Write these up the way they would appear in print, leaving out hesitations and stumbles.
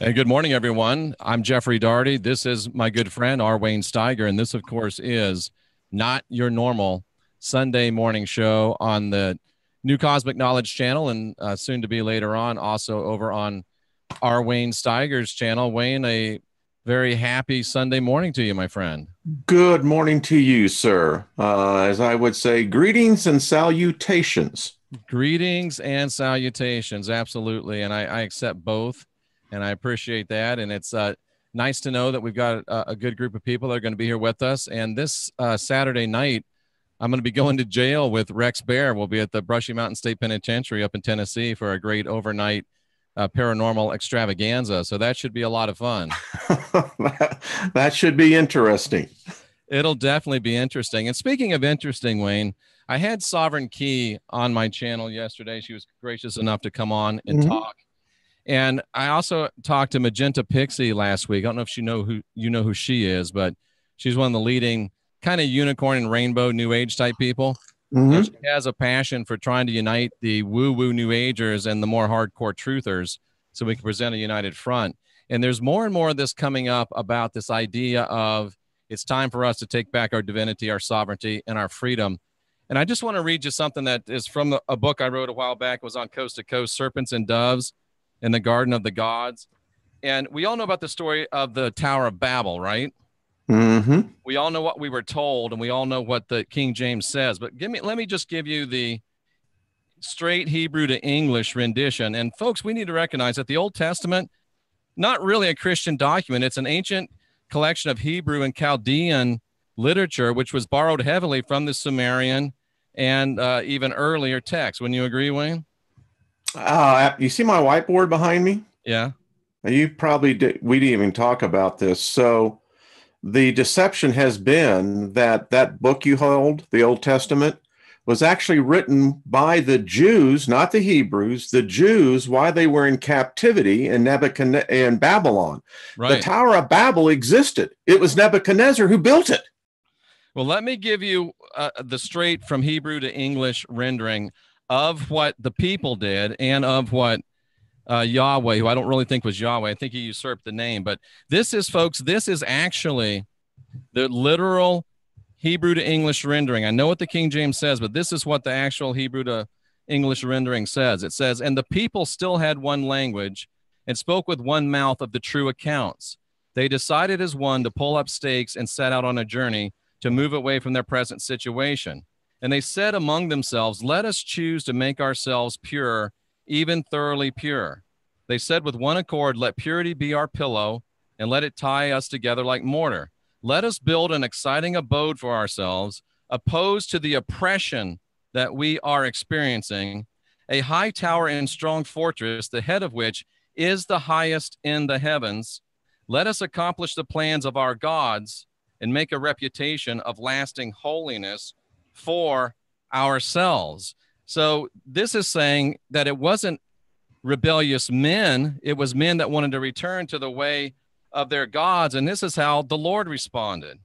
And good morning, everyone. I'm Jeffrey Daugherty. This is my good friend, R. Wayne Steiger. And this, of course, is not your normal Sunday morning show on the New Cosmic Knowledge channel and soon to be later on also over on R. Wayne Steiger's channel. Wayne, a very happy Sunday morning to you, my friend. Good morning to you, sir. As I would say, greetings and salutations. Greetings and salutations. Absolutely. And I accept both. And I appreciate that. And it's nice to know that we've got a good group of people that are going to be here with us. And this Saturday night, I'm going to be going to jail with Rex Bear. We'll be at the Brushy Mountain State Penitentiary up in Tennessee for a great overnight paranormal extravaganza. So that should be a lot of fun. That should be interesting. It'll definitely be interesting. And speaking of interesting, Wayne, I had Sovereign Key on my channel yesterday. She was gracious enough to come on and talk. And I also talked to Magenta Pixie last week. I don't know if you know who she is, but she's one of the leading kind of unicorn and rainbow new age type people. And she has a passion for trying to unite the woo-woo new agers and the more hardcore truthers so we can present a united front. And there's more and more of this coming up about this idea of it's time for us to take back our divinity, our sovereignty, and our freedom. And I just want to read you something that is from a book I wrote a while back. It was on Coast to Coast, Serpents and Doves in the Garden of the Gods. And we all know about the story of the Tower of Babel, right? We all know what we were told, and we all know what the King James says. But let me just give you the straight Hebrew to English rendition. And folks, we need to recognize that the Old Testament, not really a Christian document. It's an ancient collection of Hebrew and Chaldean literature, which was borrowed heavily from the Sumerian and even earlier texts. Wouldn't you agree, Wayne? You see my whiteboard behind me? Yeah. You probably did. We didn't even talk about this. So the deception has been that that book you hold, the Old Testament, was actually written by the Jews, not the Hebrews, the Jews, while they were in captivity in Babylon. Right. The Tower of Babel existed. It was Nebuchadnezzar who built it. Well, let me give you the straight from Hebrew to English rendering of what the people did and of what Yahweh, who I don't really think was Yahweh, I think he usurped the name. But this is, folks, this is actually the literal Hebrew to English rendering. I know what the King James says, but this is what the actual Hebrew to English rendering says. It says, and the people still had one language and spoke with one mouth of the true accounts. They decided as one to pull up stakes and set out on a journey to move away from their present situation. And they said among themselves, let us choose to make ourselves pure, even thoroughly pure. They said with one accord, let purity be our pillow and let it tie us together like mortar. Let us build an exciting abode for ourselves, opposed to the oppression that we are experiencing, a high tower and strong fortress, the head of which is the highest in the heavens. Let us accomplish the plans of our gods and make a reputation of lasting holiness for ourselves. So this is saying that it wasn't rebellious men. It was men that wanted to return to the way of their gods. And this is how the Lord responded.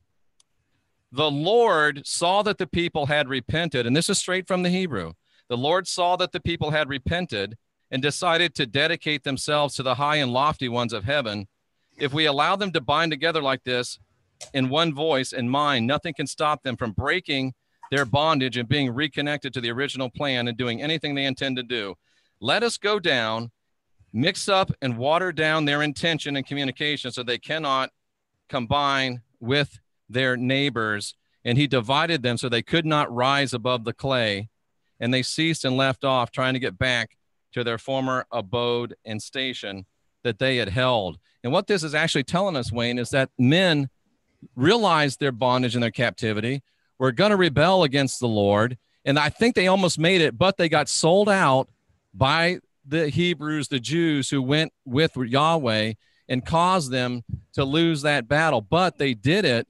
The Lord saw that the people had repented. And this is straight from the Hebrew. The Lord saw that the people had repented and decided to dedicate themselves to the high and lofty ones of heaven. If we allow them to bind together like this in one voice and mind, nothing can stop them from breaking their bondage and being reconnected to the original plan and doing anything they intend to do. Let us go down, mix up and water down their intention and communication so they cannot combine with their neighbors. And he divided them so they could not rise above the clay. And they ceased and left off trying to get back to their former abode and station that they had held. And what this is actually telling us, Wayne, is that men realized their bondage and their captivity, were going to rebel against the Lord. And I think they almost made it, but they got sold out by the Hebrews, the Jews who went with Yahweh and caused them to lose that battle. But they did it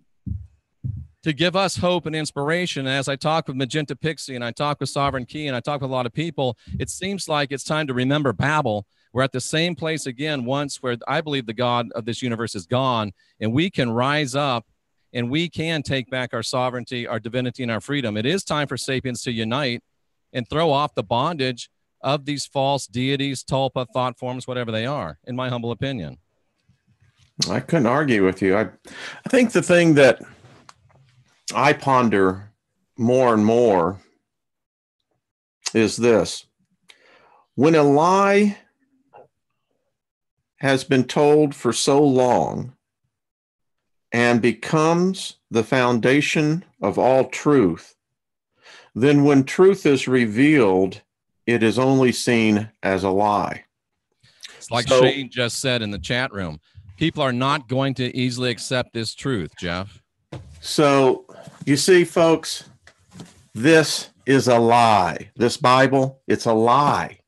to give us hope and inspiration. And as I talk with Magenta Pixie and I talk with Sovereign Key and I talk with a lot of people, it seems like it's time to remember Babel. We're at the same place again once where I believe the God of this universe is gone, and we can rise up and we can take back our sovereignty, our divinity, and our freedom. It is time for sapiens to unite and throw off the bondage of these false deities, tulpa, thought forms, whatever they are, in my humble opinion. I couldn't argue with you. I think the thing that I ponder more and more is this. When a lie has been told for so long and becomes the foundation of all truth, then when truth is revealed, it is only seen as a lie. It's like Shane just said in the chat room. People are not going to easily accept this truth, Jeff. So, you see, folks, this is a lie. This Bible, it's a lie.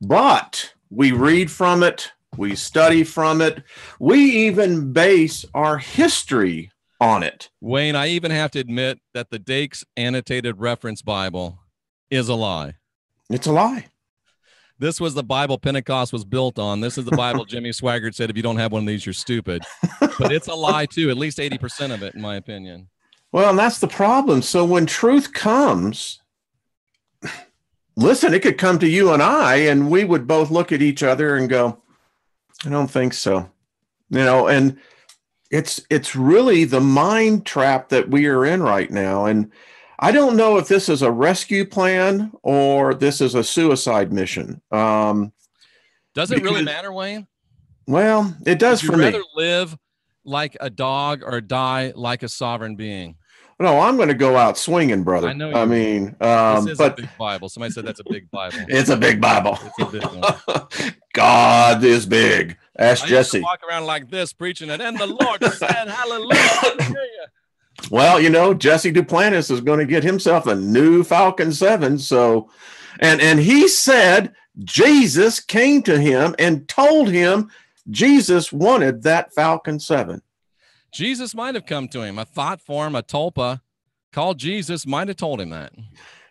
But we read from it, we study from it, we even base our history on it. Wayne, I even have to admit that the Dake's Annotated Reference Bible is a lie. It's a lie. This was the Bible Pentecost was built on. This is the Bible Jimmy Swaggart said, if you don't have one of these, you're stupid. But it's a lie, too, at least 80% of it, in my opinion. Well, and that's the problem. So when truth comes, listen, it could come to you and I, and we would both look at each other and go, I don't think so. You know, and it's really the mind trap that we are in right now. And I don't know if this is a rescue plan or this is a suicide mission. Does it really matter, Wayne? Well, it does for me. Would you rather live like a dog or die like a sovereign being? No, I'm going to go out swinging, brother. I know. I mean, this is a big Bible. Somebody said that's a big Bible. It's a big Bible. It's a big one. God is big. Ask Jesse. Walk around like this, preaching it, and the Lord said, "Hallelujah." Well, you know, Jesse Duplantis is going to get himself a new Falcon 7. So, and he said Jesus came to him and told him Jesus wanted that Falcon 7. Jesus might have come to him. A thought form, a tulpa called Jesus might have told him that.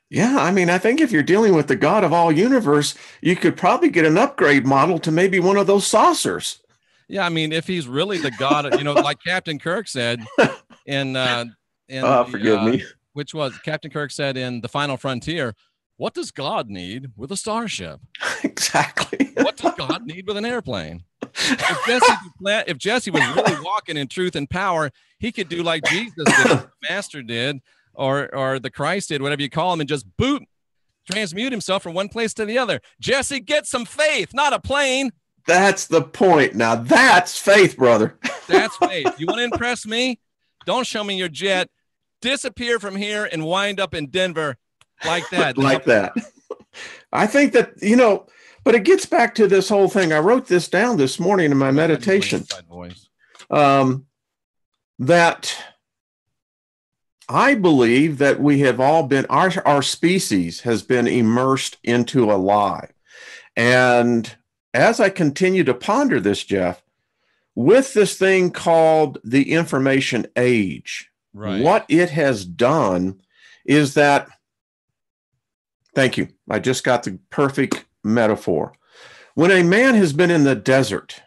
Yeah, I mean, I think if you're dealing with the God of all universe, you could probably get an upgrade model to maybe one of those saucers. Yeah, I mean, if he's really the God, you know, like Captain Kirk said forgive me. Which was Captain Kirk said in The Final Frontier, what does God need with a starship? Exactly. What does God need with an airplane? If Jesse was really walking in truth and power, he could do like Jesus did, the Master did, or the Christ did, whatever you call him, and just transmute himself from one place to the other. Jesse, get some faith, not a plane. That's the point. Now that's faith, brother. That's faith. You want to impress me? Don't show me your jet. Disappear from here and wind up in Denver like that. Like that. I think that, you know, but it gets back to this whole thing. I wrote this down this morning in my meditation. That I believe that we have all been, our species has been immersed into a lie. And as I continue to ponder this, Jeff, with this thing called the information age, right, what it has done is that, thank you, I just got the perfect metaphor. When a man has been in the desert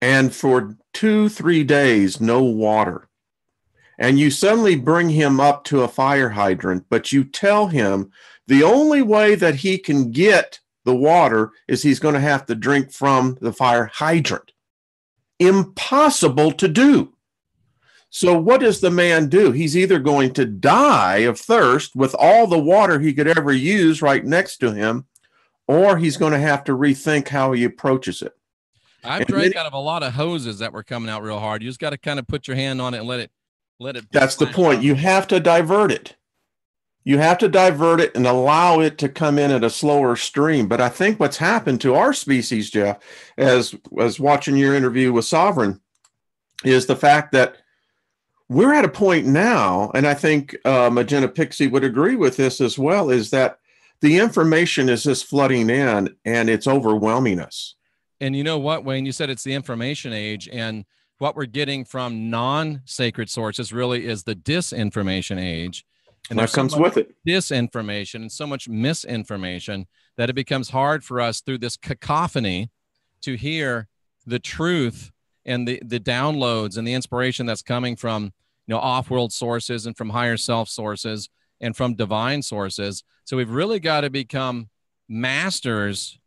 and for 2-3 days, no water, and you suddenly bring him up to a fire hydrant, but you tell him the only way that he can get the water is he's going to have to drink from the fire hydrant. Impossible to do. So what does the man do? He's either going to die of thirst with all the water he could ever use right next to him, or he's going to have to rethink how he approaches it. I've drank out of a lot of hoses that were coming out real hard. You just got to kind of put your hand on it and let it. That's the point. You have to divert it. You have to divert it and allow it to come in at a slower stream. But I think what's happened to our species, Jeff, as watching your interview with Sovereign, is the fact that we're at a point now, and I think Magenta Pixie would agree with this as well, is that the information is just flooding in and it's overwhelming us. And you know what, Wayne, you said it's the information age, and what we're getting from non-sacred sources really is the disinformation age. And that comes with it. Disinformation and so much misinformation that it becomes hard for us through this cacophony to hear the truth and the downloads and the inspiration that's coming from, you know, off-world sources and from higher self sources and from divine sources. So we've really got to become masters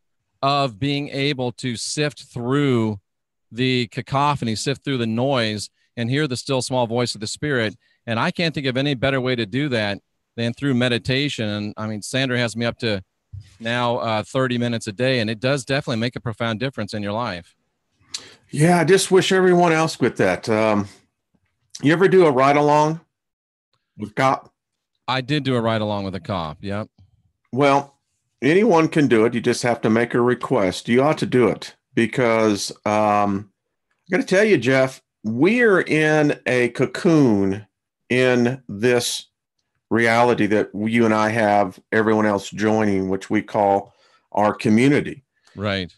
of being able to sift through the cacophony, sift through the noise, and hear the still small voice of the spirit. And I can't think of any better way to do that than through meditation. And I mean, Sandra has me up to now 30 minutes a day, and it does definitely make a profound difference in your life. Yeah, I just wish everyone else quit that. You ever do a ride along with cop? I did do a ride along with a cop. Yep. Well, anyone can do it. You just have to make a request. You ought to do it because I got to tell you, Jeff, we're in a cocoon in this reality that you and I have, everyone else joining, which we call our community. Right.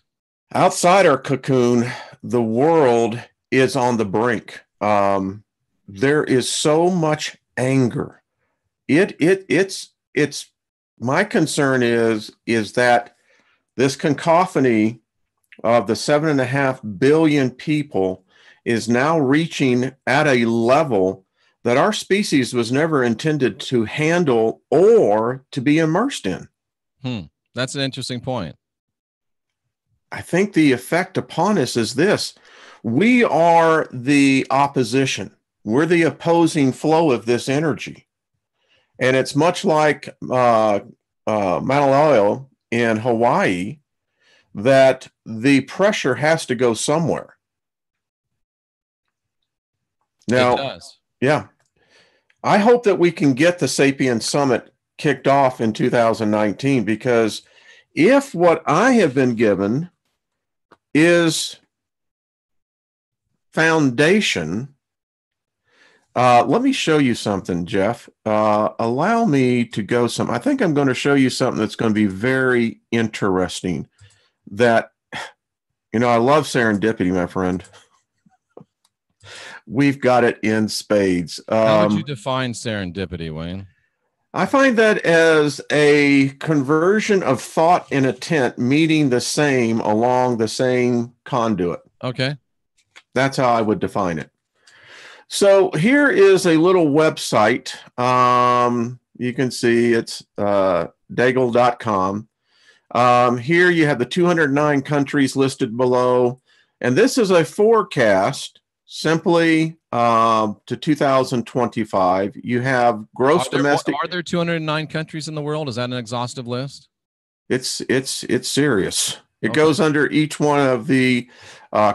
Outside our cocoon, the world is on the brink. There is so much anger. It's my concern is that this cacophony of the 7.5 billion people is now reaching at a level that our species was never intended to handle or to be immersed in. That's an interesting point. I think the effect upon us is this. We are the opposition. We're the opposing flow of this energy. And it's much like Mauna Loa in Hawaii, that the pressure has to go somewhere. Now, it does. Yeah. I hope that we can get the Sapien Summit kicked off in 2019, because if what I have been given is foundation, let me show you something, Jeff. Allow me to go I think I'm going to show you something that's going to be very interesting. That, I love serendipity, my friend. We've got it in spades. How would you define serendipity, Wayne? I find that as a conversion of thought and intent meeting the same along the same conduit. Okay. That's how I would define it. So here is a little website. You can see it's Daigle.com. Here you have the 209 countries listed below. And this is a forecast simply to 2025. You have gross domestic. Are there 209 countries in the world? Is that an exhaustive list? It's serious. It goes under each one of the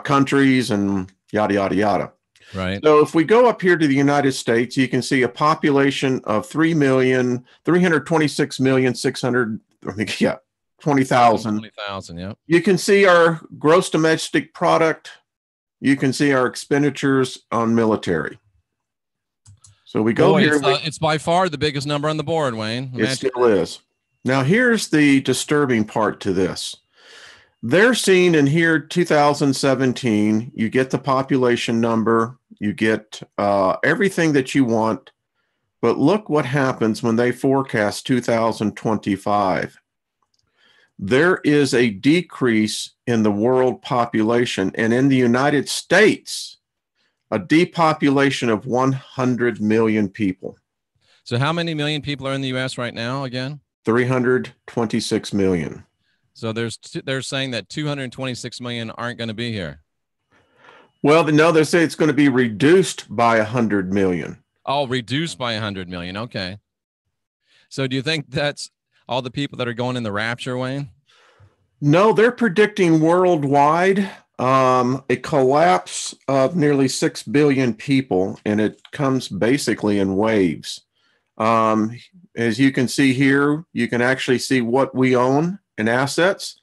countries and yada, yada, yada. Right. So if we go up here to the United States, you can see a population of 3,326,600, 20,000. 20,000, yeah. You can see our gross domestic product. You can see our expenditures on military. So we go here. It's by far the biggest number on the board, Wayne. It still is. Now, here's the disturbing part to this. They're seeing in here 2017, you get the population number, you get everything that you want. But look what happens when they forecast 2025. There is a decrease in the world population, and in the United States, a depopulation of 100 million people. So how many million people are in the U.S. right now again? 326 million. So they're saying that 226 million aren't going to be here. Well, no, they say it's going to be reduced by 100 million. Oh, reduced by 100 million. Okay. So do you think that's all the people that are going in the rapture, Wayne? No, they're predicting worldwide a collapse of nearly 6 billion people, and it comes basically in waves. As you can see here, you can actually see what we own in assets.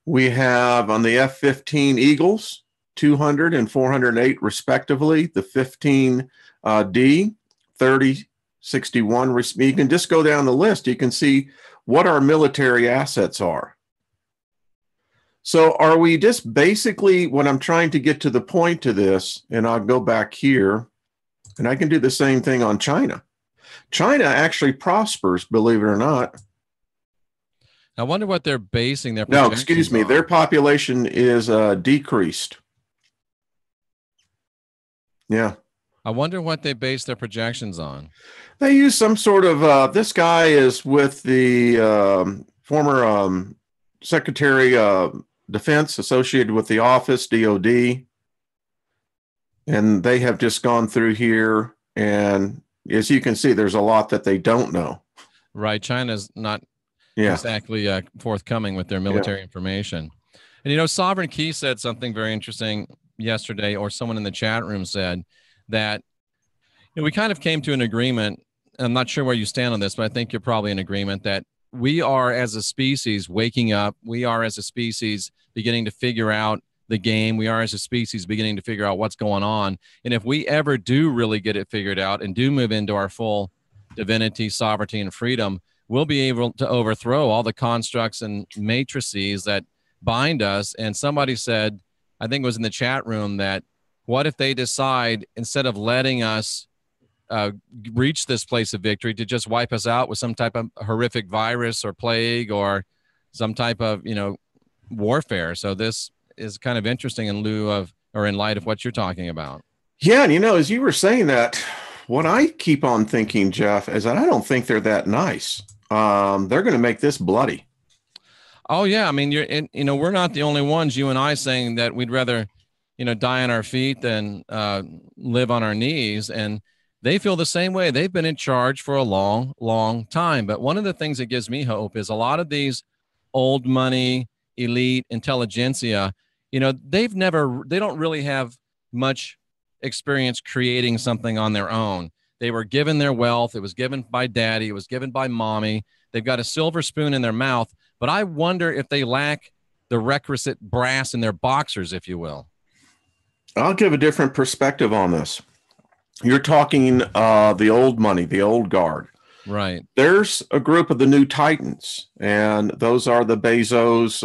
We have on the F-15 Eagles, 200 and 408 respectively, the 15D, 3061. You can just go down the list. You can see what our military assets are. So are we just basically, what I'm trying to get to the point to this, and I'll go back here, and I can do the same thing on China. China actually prospers, believe it or not. I wonder what they're basing their No, excuse me. on. Their population is decreased. Yeah. I wonder what they base their projections on. They use some sort of, this guy is with the former Secretary of Defense associated with the office, DOD. And they have just gone through here. And as you can see, there's a lot that they don't know. Right. China's not Yeah. exactly forthcoming with their military information. And, you know, Sovereign Key said something very interesting yesterday, or someone in the chat room said that, you know, we kind of came to an agreement. I'm not sure where you stand on this, but I think you're probably in agreement that we are, as a species, waking up. We are, as a species, beginning to figure out the game. We are, as a species, beginning to figure out what's going on. And if we ever do really get it figured out and do move into our full divinity, sovereignty, and freedom, we'll be able to overthrow all the constructs and matrices that bind us. And somebody said, I think it was in the chat room, that what if they decide, instead of letting us reach this place of victory, to just wipe us out with some type of horrific virus or plague or some type of, you know, warfare. So this is kind of interesting in lieu of, or in light of, what you're talking about. Yeah. And, you know, as you were saying that, what I keep on thinking, Jeff, is that I don't think they're that nice. They're going to make this bloody. Oh yeah. I mean, you know, we're not the only ones, you and I, saying that we'd rather, you know, die on our feet than live on our knees. And they feel the same way. They've been in charge for a long, long time. But one of the things that gives me hope is a lot of these old money, elite intelligentsia, you know, they don't really have much experience creating something on their own. They were given their wealth. It was given by daddy. It was given by mommy. They've got a silver spoon in their mouth. But I wonder if they lack the requisite brass in their boxers, if you will. I'll give a different perspective on this. You're talking the old money, the old guard. Right. There's a group of the new titans, and those are the Bezos,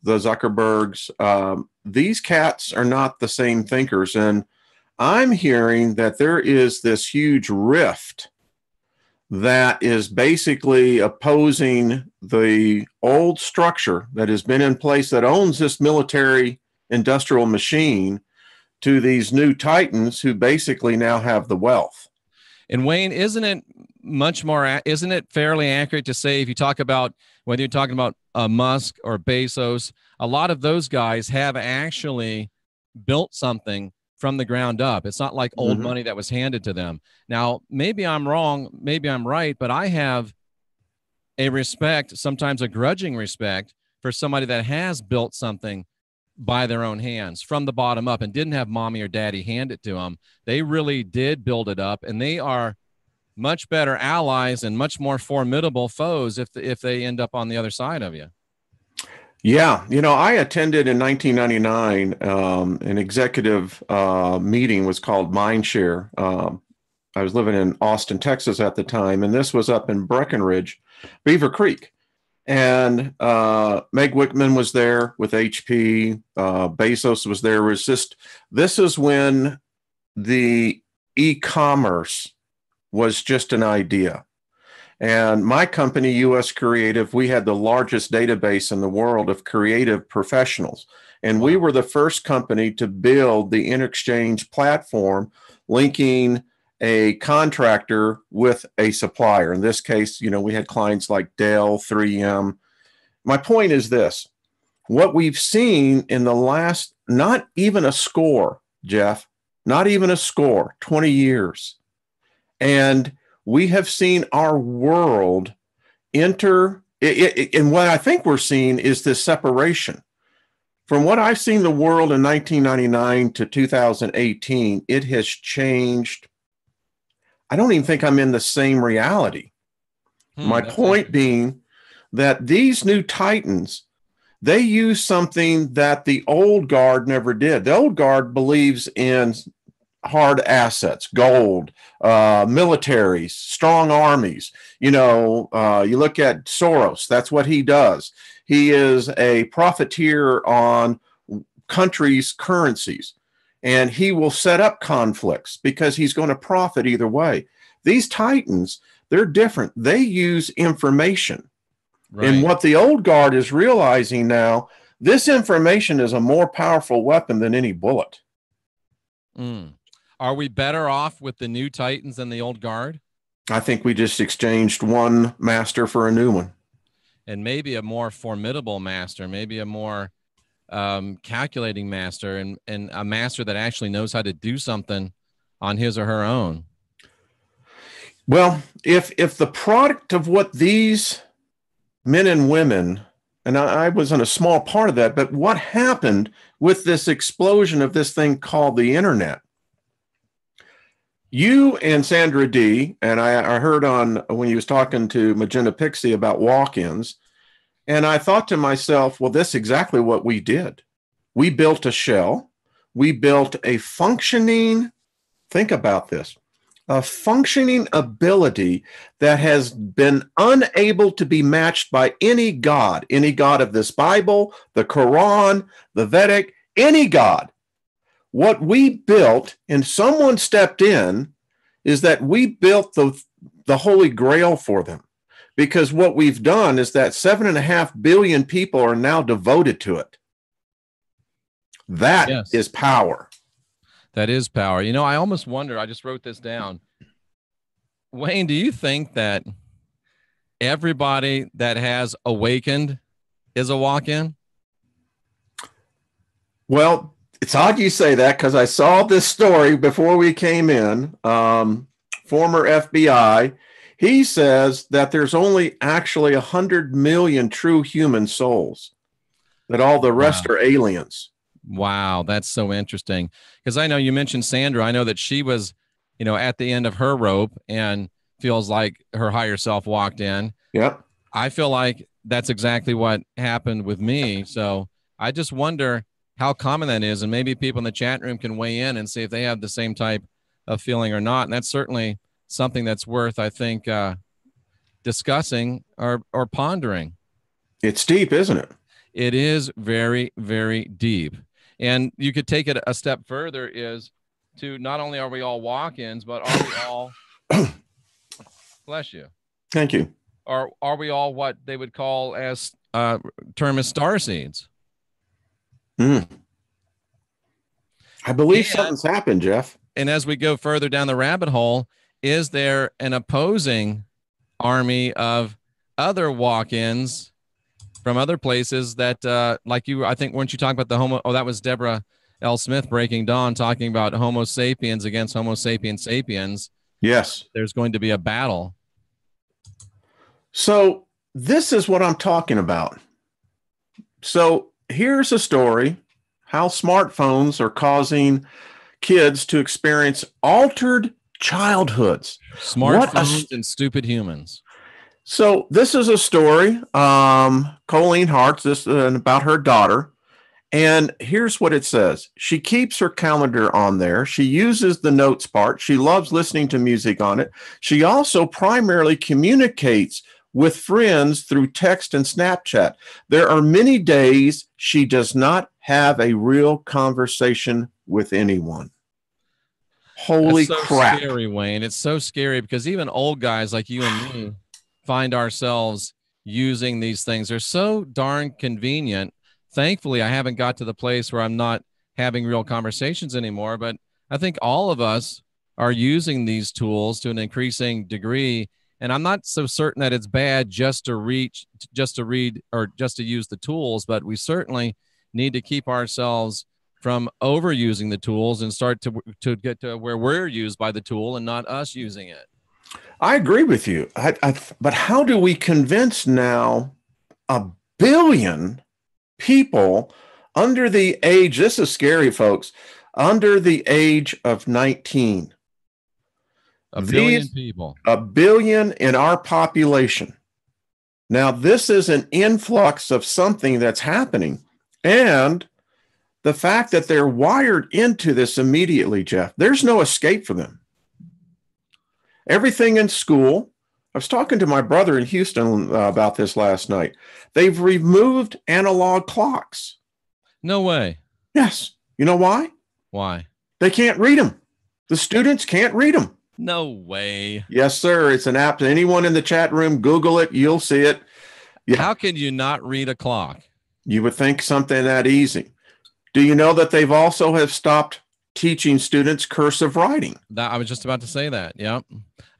the Zuckerbergs. These cats are not the same thinkers. And I'm hearing that there is this huge rift that is basically opposing the old structure that has been in place, that owns this military industrial machine, to these new titans who basically now have the wealth. And Wayne, isn't it fairly accurate to say, if you talk about, whether you're talking about Musk or Bezos, a lot of those guys have actually built something from the ground up. It's not like old money that was handed to them. Now, maybe I'm wrong, maybe I'm right, but I have a respect, sometimes a grudging respect, for somebody that has built something by their own hands from the bottom up and didn't have mommy or daddy hand it to them. They really did build it up, and they are much better allies and much more formidable foes if they end up on the other side of you. Yeah. You know, I attended in 1999 an executive meeting, was called Mindshare. I was living in Austin, Texas at the time, and this was up in Breckenridge, Beaver Creek. And Meg Wickman was there with HP. Bezos was there. This is when the e-commerce was just an idea. And my company, US Creative, we had the largest database in the world of creative professionals. And we were the first company to build the InExchange platform, linking a contractor with a supplier. In this case, you know, we had clients like Dell, 3M. My point is this: what we've seen in the last, not even a score, Jeff, not even a score, 20 years. And we have seen our world enter, and what I think we're seeing is this separation. From what I've seen the world in 1999 to 2018, it has changed. I don't even think I'm in the same reality. My point being that these new titans, they use something that the old guard never did. The old guard believes in hard assets, gold, militaries, strong armies. You know, you look at Soros, that's what he does. He is a profiteer on countries' currencies, and he will set up conflicts because he's going to profit either way. These titans, they're different. They use information. Right. And what the old guard is realizing now, this information is a more powerful weapon than any bullet. Are we better off with the new titans than the old guard? I think we just exchanged one master for a new one. And maybe a more formidable master, maybe a more calculating master and a master that actually knows how to do something on his or her own. Well, if the product of what these men and women, and I wasn't a small part of that, but what happened with this explosion of this thing called the internet? You and Sandra D, and I heard on when he was talking to Magenta Pixie about walk-ins, and I thought to myself, well, that's exactly what we did. We built a shell. We built a functioning, think about this, a functioning ability that has been unable to be matched by any god of this Bible, the Quran, the Vedic, any god. What we built, and someone stepped in, is that we built the Holy Grail for them. Because what we've done is that 7.5 billion people are now devoted to it. That is power. That is power. You know, I almost wonder, I just wrote this down. Wayne, do you think that everybody that has awakened is a walk-in? Well, it's odd you say that because I saw this story before we came in. Former FBI, he says that there's only actually 100 million true human souls, that all the rest are aliens. Wow, that's so interesting. Because I know you mentioned Sandra. I know that she was, you know, at the end of her rope and feels like her higher self walked in. Yep. I feel like that's exactly what happened with me. So I just wonder how common that is. And maybe people in the chat room can weigh in and see if they have the same type of feeling or not. And that's certainly something that's worth, I think, discussing or pondering. It's deep, isn't it? It is very, very deep. And you could take it a step further, is to not only are we all walk-ins, but are we all, bless you. Thank you. Are we all what they would call as term as starseeds? I believe something's happened, Jeff. And as we go further down the rabbit hole, is there an opposing army of other walk-ins from other places that, like you, I think, weren't you talking about the homo? Oh, that was Deborah L. Smith, Breaking Dawn, talking about Homo sapiens against Homo sapiens sapiens. Yes. There's going to be a battle. So this is what I'm talking about. So here's a story, how smartphones are causing kids to experience altered childhoods. Smartphones and stupid humans. So this is a story, Colleen Hart's, this about her daughter. And here's what it says. She keeps her calendar on there. She uses the notes part. She loves listening to music on it. She also primarily communicates with friends through text and Snapchat. There are many days she does not have a real conversation with anyone. Holy crap. It's so scary, Wayne. It's so scary because even old guys like you and me find ourselves using these things. They're so darn convenient. Thankfully, I haven't got to the place where I'm not having real conversations anymore, but I think all of us are using these tools to an increasing degree. And I'm not so certain that it's bad just to read, or just to use the tools, but we certainly need to keep ourselves from overusing the tools and start to get to where we're used by the tool and not us using it. I agree with you. But how do we convince now 1 billion people under the age, this is scary, folks, under the age of 19? 1 billion people. 1 billion in our population. Now, this is an influx of something that's happening. And the fact that they're wired into this immediately, Jeff, there's no escape for them. Everything in school, I was talking to my brother in Houston about this last night. They've removed analog clocks. No way. Yes. You know why? Why? They can't read them. The students can't read them. No way. Yes, sir. It's an app. Anyone in the chat room, Google it. You'll see it. Yeah. How can you not read a clock? You would think something that easy. Do you know that they've also have stopped teaching students cursive writing? I was just about to say that. Yeah.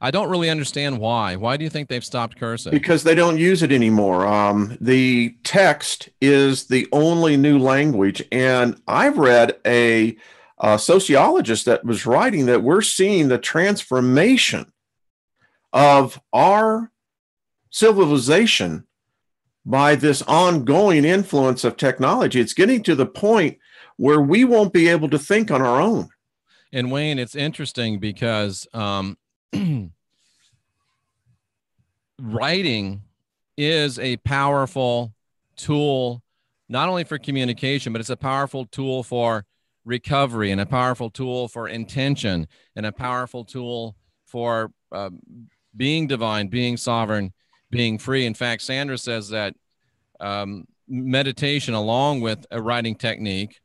I don't really understand why. Why do you think they've stopped cursing? Because they don't use it anymore. The text is the only new language. And I've read a sociologist that was writing that we're seeing the transformation of our civilization by this ongoing influence of technology. It's getting to the point where we won't be able to think on our own. And Wayne, it's interesting because writing is a powerful tool, not only for communication, but it's a powerful tool for recovery and a powerful tool for intention and a powerful tool for being divine, being sovereign, being free. In fact, Sandra says that meditation along with a writing technique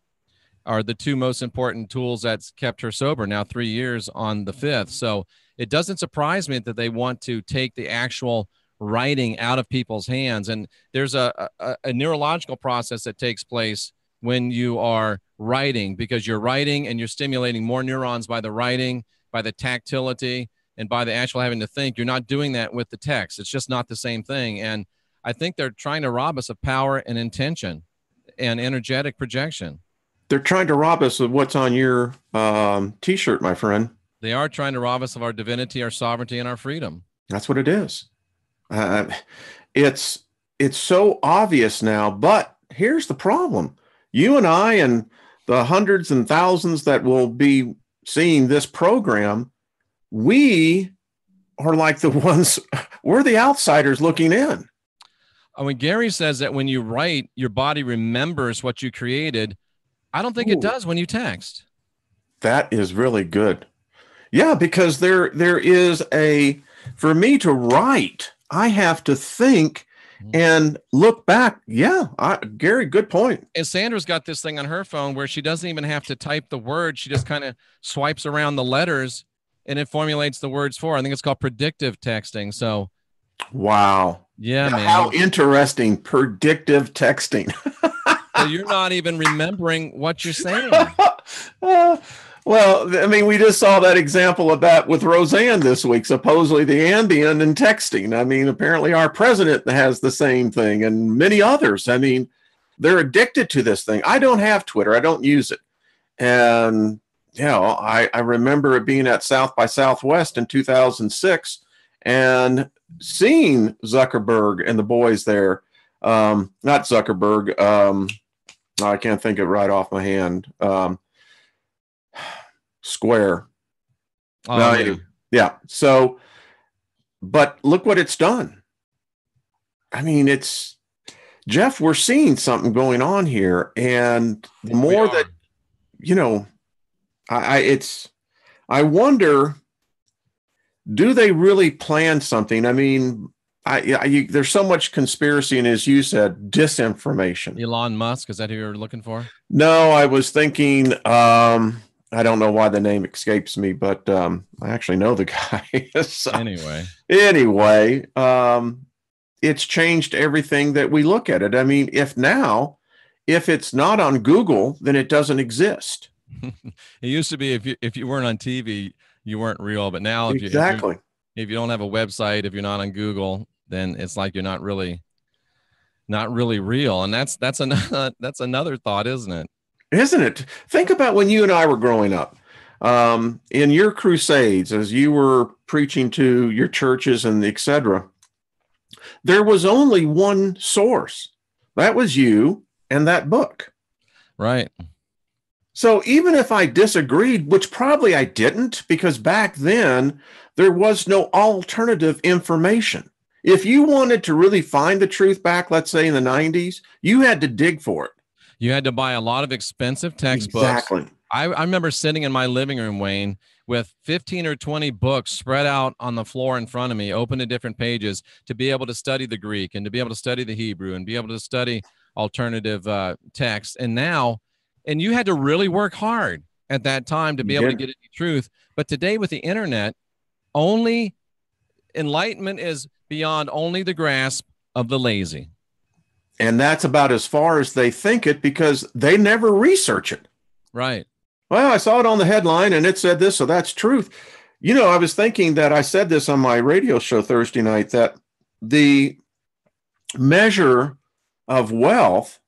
are the two most important tools that's kept her sober now 3 years on the 5th. So it doesn't surprise me that they want to take the actual writing out of people's hands. And there's a neurological process that takes place when you are writing, because you're writing and you're stimulating more neurons by the writing, by the tactility, and by the actual having to think. You're not doing that with the text. It's just not the same thing. And I think they're trying to rob us of power and intention and energetic projection. They're trying to rob us of what's on your T-shirt, my friend. They are trying to rob us of our divinity, our sovereignty, and our freedom. That's what it is. It's so obvious now, but here's the problem. You and I and the hundreds and thousands that will be seeing this program, we are like the ones, we're the outsiders looking in. I mean, Gary says that when you write, your body remembers what you created. I don't think it does when you text. That is really good. Yeah, because there is for me to write, I have to think and look back. Yeah, Gary, good point. And Sandra's got this thing on her phone where she doesn't even have to type the word. She just kind of swipes around the letters and it formulates the words for her. I think it's called predictive texting. So, wow. Yeah, man. How interesting. Predictive texting. So you're not even remembering what you're saying. Well, I mean, we just saw that example of that with Roseanne this week, supposedly the Ambien and texting. I mean, apparently our president has the same thing and many others. I mean, they're addicted to this thing. I don't have Twitter. I don't use it. And, you know, I remember it being at South by Southwest in 2006 and seeing Zuckerberg and the boys there. Not Zuckerberg. I can't think of it right off my hand. Square. Yeah. So, but look what it's done. I mean, Jeff, we're seeing something going on here. And the more that, you know, I wonder, do they really plan something? I mean, there's so much conspiracy, and as you said, disinformation. Elon Musk, is that who you're looking for? No, I was thinking, I don't know why the name escapes me, but I actually know the guy. So, anyway, it's changed everything that we look at it. I mean, if it's not on Google, then it doesn't exist. It used to be if you weren't on TV, you weren't real, but now if you don't have a website, if you're not on Google, then it's like you're not really real. And that's another thought, isn't it? Isn't it? Think about when you and I were growing up, in your crusades, as you were preaching to your churches and etc. There was only one source. That was you and that book. Right. So even if I disagreed, which probably I didn't, because back then there was no alternative information. If you wanted to really find the truth back, let's say in the 90s, you had to dig for it. You had to buy a lot of expensive textbooks. Exactly. I remember sitting in my living room, Wayne, with 15 or 20 books spread out on the floor in front of me, open to different pages, to be able to study the Greek and to be able to study the Hebrew and be able to study alternative texts. And you had to really work hard at that time to be able to get at the truth. But today with the internet, only enlightenment is beyond only the grasp of the lazy. And that's about as far as they think it, because they never research it. Right. Well, I saw it on the headline and it said this, so that's truth. You know, I was thinking that I said this on my radio show Thursday night, that the measure of wealth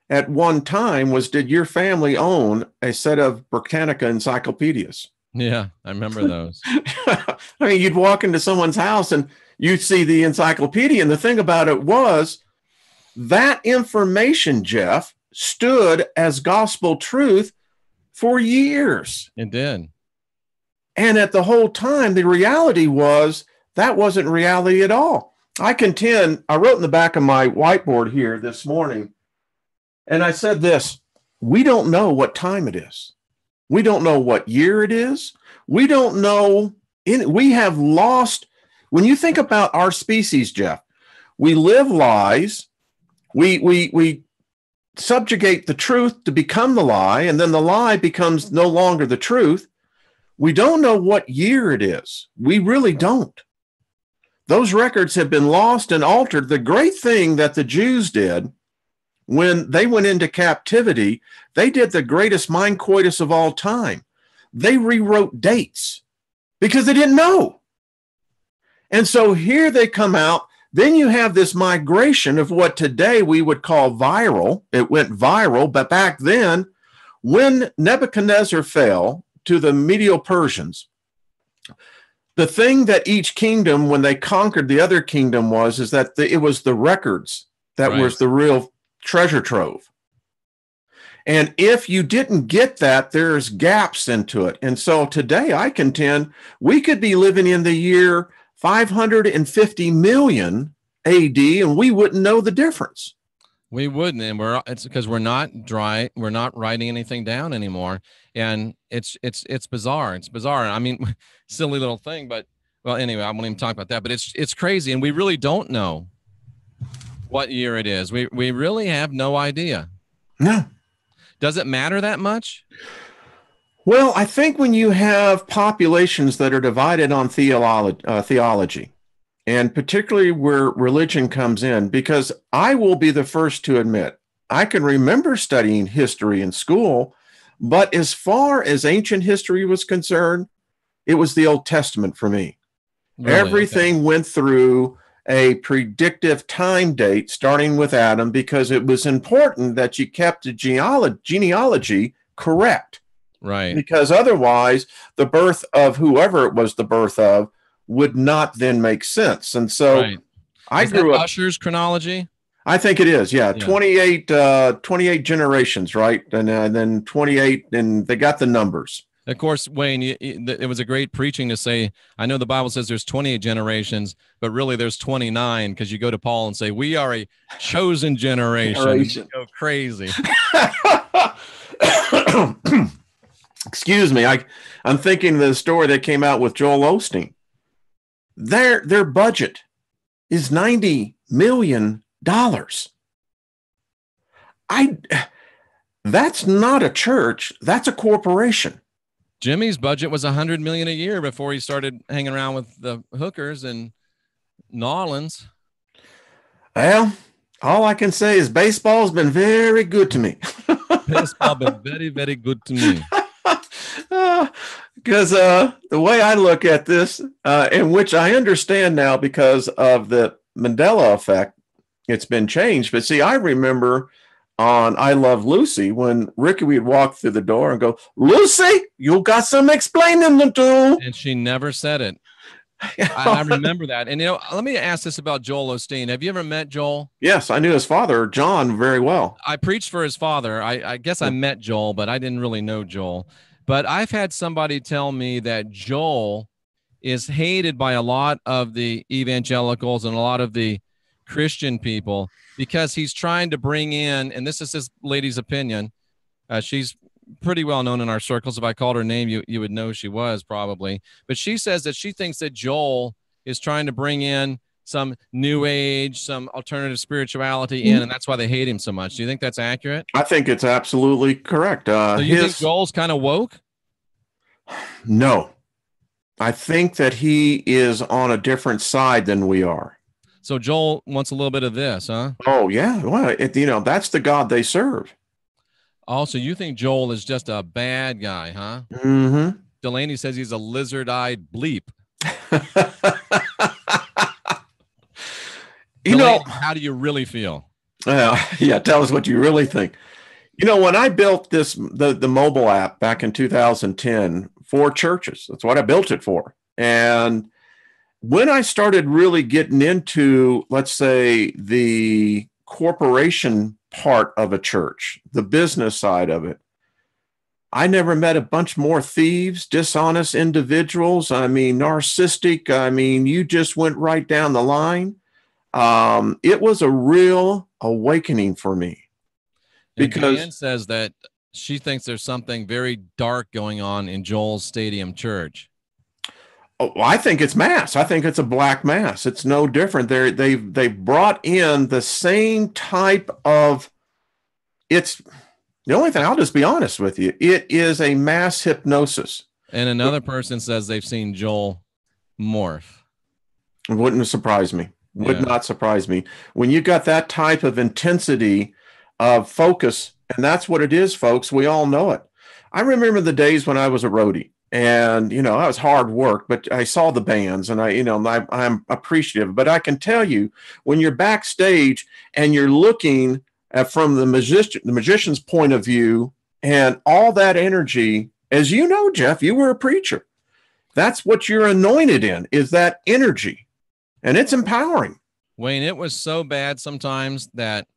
at one time was, did your family own a set of Britannica encyclopedias? Yeah, I remember those. I mean, you'd walk into someone's house and you'd see the encyclopedia. And the thing about it was that information, Jeff, stood as gospel truth for years. It did. And at the whole time, the reality was that wasn't reality at all. I contend, I wrote in the back of my whiteboard here this morning, and I said this: we don't know what time it is. We don't know what year it is. We don't know. We have lost. When you think about our species, Jeff, we live lies. We subjugate the truth to become the lie, and then the lie becomes no longer the truth. We don't know what year it is. We really don't. Those records have been lost and altered. The great thing that the Jews did when they went into captivity, they did the greatest mind coitus of all time. They rewrote dates because they didn't know. And so here they come out. Then you have this migration of what today we would call viral. It went viral, but back then, when Nebuchadnezzar fell to the Medo-Persians, the thing that each kingdom, when they conquered the other kingdom, is that it was the records that was the real treasure trove. And if you didn't get that, there's gaps into it. And so today I contend we could be living in the year 550 million AD and we wouldn't know the difference. We wouldn't, and it's because we're not writing anything down anymore. And it's bizarre. It's bizarre. I mean, silly little thing, but well, anyway, I won't even talk about that, but it's crazy. And we really don't know what year it is. We really have no idea. No. Does it matter that much? Well, I think when you have populations that are divided on theology, and particularly where religion comes in, because I will be the first to admit, I can remember studying history in school, but as far as ancient history was concerned, it was the Old Testament for me. Really? Everything went through a predictive time date, starting with Adam, because it was important that you kept the genealogy correct. Right. Because otherwise, the birth of whoever it was the birth of would not then make sense. And so I grew up. Usher's chronology? I think it is. Yeah. 28 generations, right? And then 28, and they got the numbers. Of course, Wayne, it was a great preaching to say, I know the Bible says there's 28 generations, but really there's 29, because you go to Paul and say, we are a chosen generation. You go crazy. Excuse me. I'm thinking of the story that came out with Joel Osteen. Their budget is $90 million. That's not a church. That's a corporation. Jimmy's budget was $100 million a year before he started hanging around with the hookers in New Orleans. Well, all I can say is baseball's been very good to me. Baseball been very, very good to me. Because the way I look at this, in which I understand now because of the Mandela effect, it's been changed. But see, I remember on I Love Lucy when Ricky would walk through the door and go, Lucy, you got some explaining to do. And she never said it. I remember that. And, let me ask this about Joel Osteen. Have you ever met Joel? Yes, I knew his father, John, very well. I preached for his father. I guess I met Joel, but I didn't really know Joel. But I've had somebody tell me that Joel is hated by a lot of the evangelicals and a lot of the Christian people because he's trying to bring in, and this is this lady's opinion. She's pretty well known in our circles. If I called her name, you would know she was probably. But she says that she thinks that Joel is trying to bring in some new age, some alternative spirituality in, and that's why they hate him so much. Do you think that's accurate? I think it's absolutely correct. So you think Joel's kind of woke? No. I think that he is on a different side than we are. So Joel wants a little bit of this, huh? Oh, yeah. Well, that's the God they serve. Also, you think Joel is just a bad guy, huh? Mm-hmm. Delaney says he's a lizard-eyed bleep. Delaney, how do you really feel? Yeah, tell us what you really think. When I built the mobile app back in 2010 for churches, that's what I built it for. And when I started really getting into, let's say, the corporation part of a church, the business side of it, I never met a bunch more thieves, dishonest individuals. I mean, narcissistic. I mean, you just went right down the line. It was a real awakening for me. Because Diane says that she thinks there's something very dark going on in Joel's Stadium Church. Oh, I think it's mass. I think it's a black mass. It's no different. They've brought in the same type of. It's the only thing. I'll just be honest with you. It is a mass hypnosis. And another person says they've seen Joel morph. It wouldn't surprise me. Would not surprise me when you got that type of intensity of focus, and that's what it is, folks. We all know it. I remember the days when I was a roadie, and I was hard work, but I saw the bands, and I'm appreciative. But I can tell you, when you're backstage and you're looking at from the magician's point of view, and all that energy, as you know, Jeff, you were a preacher. That's what you're anointed in, is that energy, and it's empowering. Wayne, it was so bad sometimes that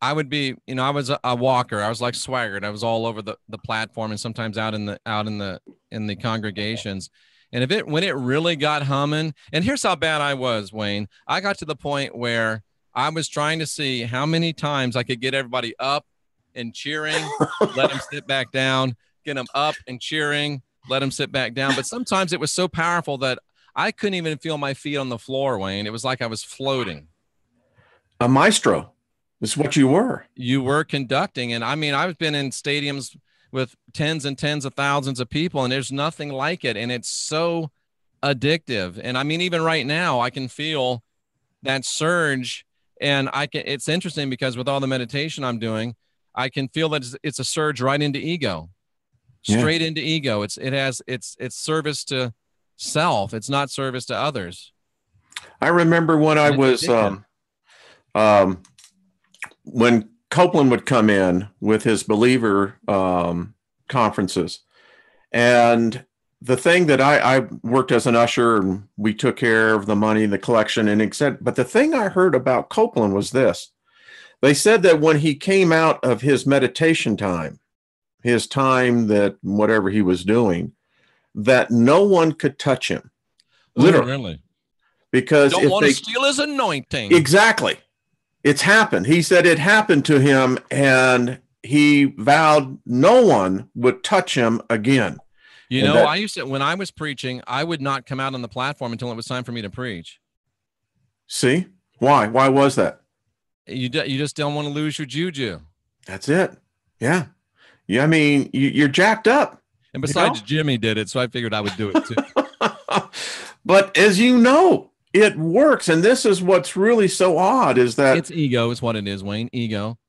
I would be, I was a walker. I was like Swaggart. I was all over the platform and sometimes out in the congregations. And when it really got humming, and here's how bad I was, Wayne. I got to the point where I was trying to see how many times I could get everybody up and cheering, let them sit back down, get them up and cheering, let them sit back down. But sometimes it was so powerful that I couldn't even feel my feet on the floor, Wayne. It was like I was floating. A maestro. It's what you were. You were conducting. And I mean, I've been in stadiums with tens and tens of thousands of people, and there's nothing like it. And it's so addictive. And I mean, even right now, I can feel that surge. And it's interesting because with all the meditation I'm doing, I can feel that it's a surge right into ego, straight into ego. It's service to self. It's not service to others. I remember when I was, when Copeland would come in with his believer conferences, and the thing that I worked as an usher, and we took care of the money, the collection, and etc. But the thing I heard about Copeland was this. They said that when he came out of his meditation time, his time that whatever he was doing, that no one could touch him. Literally. Really? Because don't want to steal his anointing. Exactly. It's happened. He said it happened to him, and he vowed no one would touch him again. I used to, when I was preaching, I would not come out on the platform until it was time for me to preach. See? Why? Why was that? You just don't want to lose your juju. That's it. Yeah. I mean, you're jacked up. And besides, Jimmy did it, so I figured I would do it too. But as you know, it works. And this is what's really so odd is that it's ego is what it is, Wayne. Ego.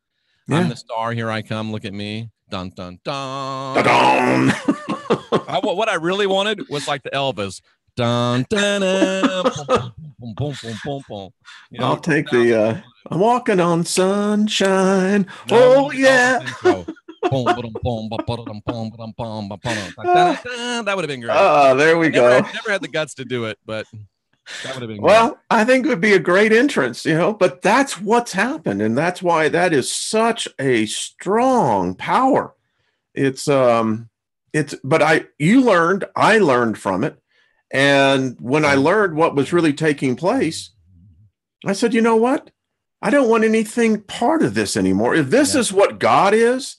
Yeah. I'm the star. Here I come. Look at me. Dun, dun, dun. Dun, dun. What I really wanted was like the Elvis. Dun, dun, dun, boom, boom, boom, boom, boom. I'll take the I'm walking on sunshine. Oh, yeah. That would have been great. There we go. Never had the guts to do it, but that would have been great. Well, I think it would be a great entrance, but that's what's happened. And that's why that is such a strong power. But I learned from it. And when I learned what was really taking place, I said, you know what? I don't want anything part of this anymore. If this is what God is,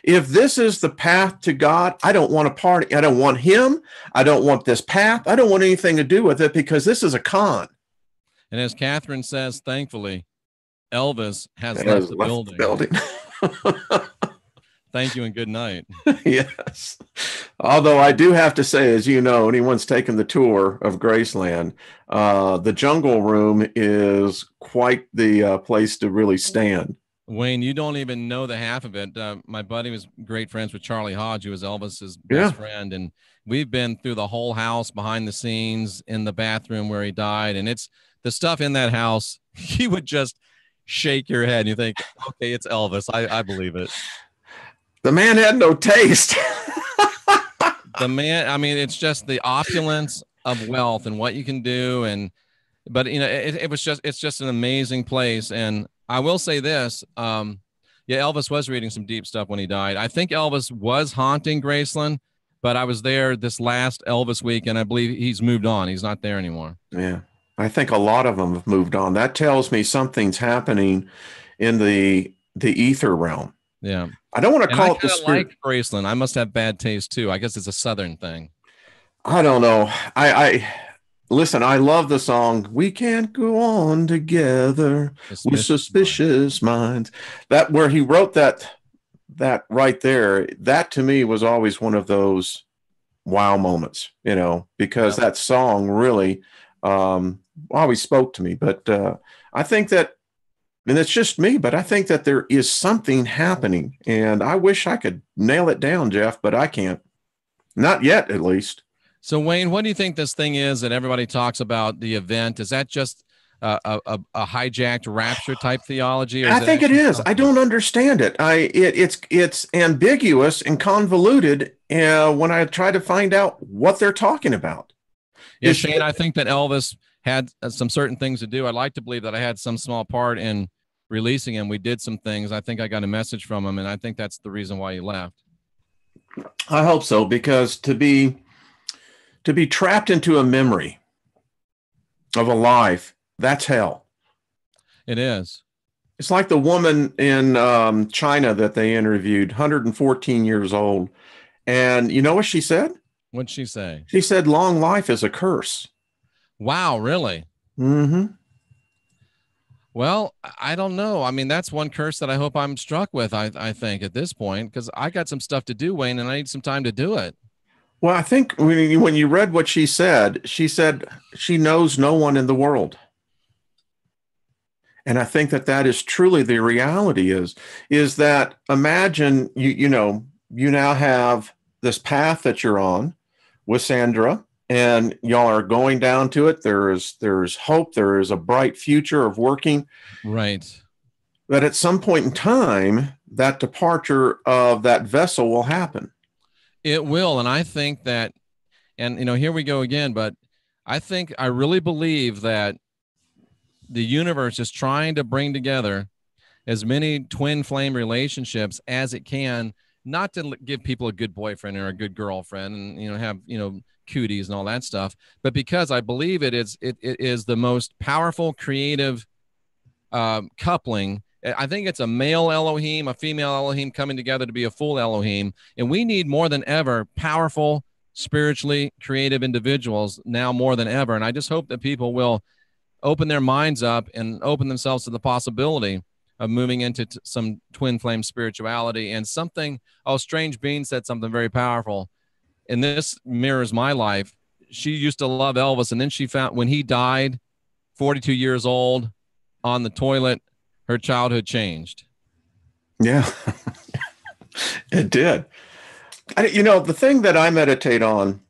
if this is the path to God, I don't want a party. I don't want him. I don't want this path. I don't want anything to do with it because this is a con. And as Catherine says, thankfully, Elvis has left the building. Thank you and good night. Yes. Although I do have to say, as you know, anyone's taken the tour of Graceland, the Jungle Room is quite the place to really stand. Wayne, you don't even know the half of it. My buddy was great friends with Charlie Hodge, who was Elvis's best friend, and we've been through the whole house, behind the scenes, in the bathroom where he died, and it's the stuff in that house. He would just shake your head, and you think, okay, it's Elvis. I believe it. The man had no taste. The man, I mean, it's just the opulence of wealth and what you can do, but you know, it's just an amazing place. And I will say this, yeah, Elvis was reading some deep stuff when he died. I think Elvis was haunting Graceland, but I was there this last Elvis week, and I believe he's moved on. He's not there anymore. Yeah, I think a lot of them have moved on. That tells me something's happening in the ether realm. Yeah. I don't want to call it the spirit. Like Graceland. I must have bad taste too. I guess it's a Southern thing. I don't know. I listen, I love the song, "We Can't Go On Together with Suspicious Minds." That, where he wrote that right there, that to me was always one of those wow moments, you know, because that song really always spoke to me. But I think that, and it's just me, but I think that there is something happening, and I wish I could nail it down, Jeff, but I can't. Not yet, at least. So, Wayne, what do you think this thing is that everybody talks about, the event? Is that just a hijacked rapture type theology? Or I think it is. I don't understand it. It's ambiguous and convoluted when I try to find out what they're talking about. Yeah, Shane, I think that Elvis had some certain things to do. I'd like to believe that I had some small part in releasing him. We did some things. I think I got a message from him, and I think that's the reason why he left. I hope so, because to be trapped into a memory of a life, that's hell. It is. It's like the woman in China that they interviewed, 114 years old. And you know what she said? What'd she say? She said, long life is a curse. Wow, really? Mm-hmm. Well, I don't know. I mean, that's one curse that I hope I'm struck with, I think, at this point, because I got some stuff to do, Wayne, and I need some time to do it. Well, I think when you read what she said she knows no one in the world. And I think that is truly the reality is that, imagine you now have this path that you're on with Sandra, and y'all are going down to it. There's hope. There is a bright future of working. Right. But at some point in time, that departure of that vessel will happen. It will. And I think that, and here we go again, but I really believe that the universe is trying to bring together as many twin flame relationships as it can, not to give people a good boyfriend or a good girlfriend and, have, cooties and all that stuff, but because I believe it is the most powerful creative coupling. I think it's a male Elohim, a female Elohim coming together to be a full Elohim. And we need more than ever powerful, spiritually creative individuals now more than ever. And I just hope that people will open their minds up and open themselves to the possibility of moving into some twin flame spirituality. And Strange Bean said something very powerful. And this mirrors my life. She used to love Elvis. And then she found, when he died, 42 years old, on the toilet, her childhood changed. Yeah, it did. The thing that I meditate on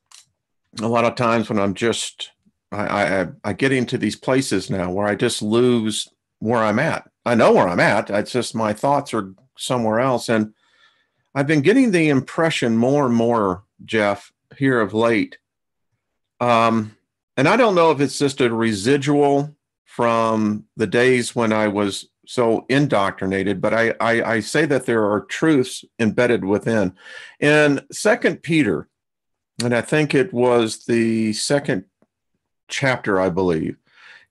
a lot of times when I'm just, I get into these places now where I just lose where I'm at. I know where I'm at. It's just my thoughts are somewhere else. And I've been getting the impression more and more, Jeff, here of late. And I don't know if it's just a residual from the days when I was so indoctrinated, but I say that there are truths embedded within. In 2 Peter, and I think it was the second chapter, I believe,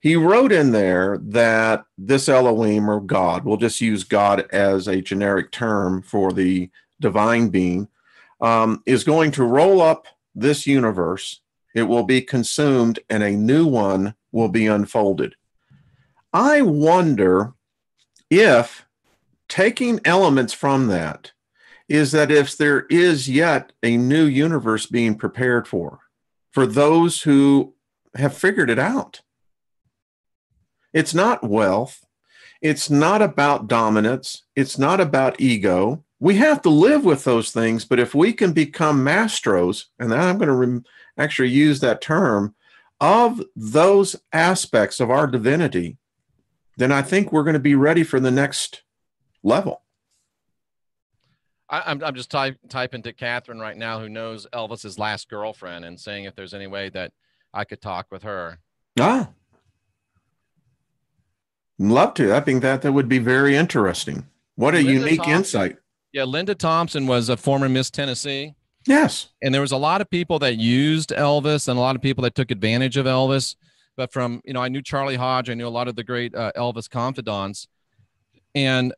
he wrote in there that this Elohim, or God, we'll just use God as a generic term for the divine being, is going to roll up this universe. It will be consumed and a new one will be unfolded. I wonder if taking elements from that is that if there is yet a new universe being prepared for those who have figured it out. It's not wealth. It's not about dominance. It's not about ego. We have to live with those things, but if we can become mastros, and I'm going to actually use that term, of those aspects of our divinity, then I think we're going to be ready for the next level. I'm just typing to Catherine right now, who knows Elvis's last girlfriend, and saying if there's any way that I could talk with her. Ah, love to. I think that would be very interesting. What a Linda unique Thompson, insight. Yeah, Linda Thompson was a former Miss Tennessee. Yes. And there was a lot of people that used Elvis and a lot of people that took advantage of Elvis. But from, I knew Charlie Hodge. I knew a lot of the great Elvis confidants. And